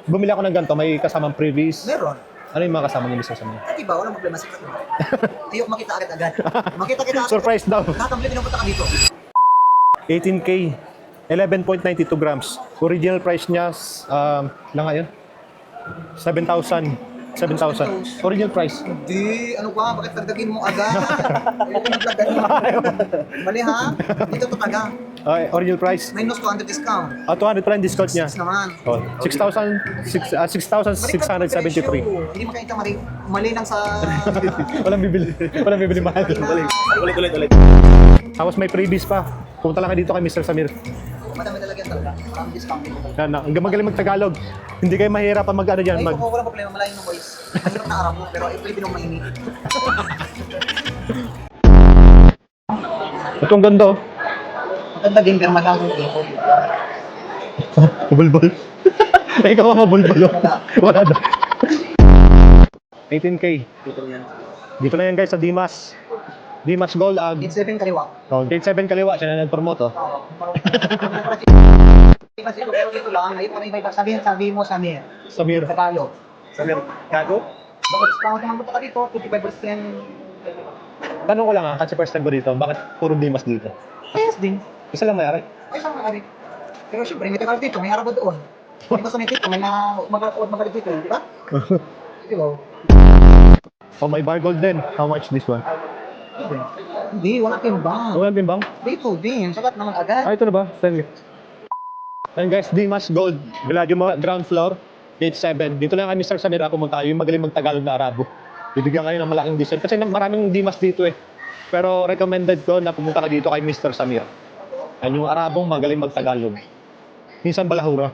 bumili ako ng ganito, may kasamang previous. Meron. Ano yung mga kasama niyo Mr. Samir? At iba, walang problema sa kanila. Ayoko makita agad-agad. Makita kita agad. Surprise daw. Lahat ng bili pinupunta ka dito. 18K, 11.92 grams. Original price niya, lang ngayon, 7,000. 7,000. Original price. Hindi, ano ba? Bakit tagdagin mo agad? Ayoko magdagdag. Mali ha? Dito tataga. Okay, original price. Minus 200 discount. 200 pa lang discount niya. 6 naman. Oh, 6,673. Hindi makita mali lang sa... Walang bibili. Walang bibili mahal. Ulit. Tapos may freebies pa. Pumunta lang kayo dito kay Mr. Samir. Madami talaga yan talaga. Maraming discount dito. Magaling mag-Tagalog. Hindi kayo mahirapan mag-ano dyan. Ay, kung walang problema, malayo ng voice. Mahirap na Arab mo, pero Pilipinong mainit. Ito ang ganda oh. Maganda din, pero malamang ipon. Bulbul. Ay, ikaw ang mabulbul oh. Wala na. 18K. Dito yan. Dito na yan guys sa Dimas. Dimas Gold Ag. It's 7 kaliwa. Gate 7 kaliwa. Siya na nag-promote oh. Kasi pero dito lang, ay parang iba sabihin mo sa amin. Samir. Tagalog. Samir. Gago? Bakit kung tumanggap ka dito, 25%. Tanong ko lang kasi first time ko dito. Bakit puro Dimas dito? Yes din. Isa lang may-ari. Ay, saan maaari? Pero syempre, may tagal dito, may harap doon. May gusto nito, may magalit dito, di ba? Di ba? Oh, may bar gold din. How much this one? Hindi, wala timbang. Wala din bang? Dito din, sagat naman agad. Ah, ito na ba? Thank you. Ayan guys, Dimas Gold. Villaggio ground floor, gate 7. Dito lang kami Mr. Samir pumunta. Yung magaling mag-Tagalog na Arabo. Bibigyan kayo ng malaking discount. Kasi maraming Dimas dito eh. Pero recommended ko na pumunta ka dito kay Mr. Samir. Yan yung Arabong magaling mag-Tagalog. Minsan balahura.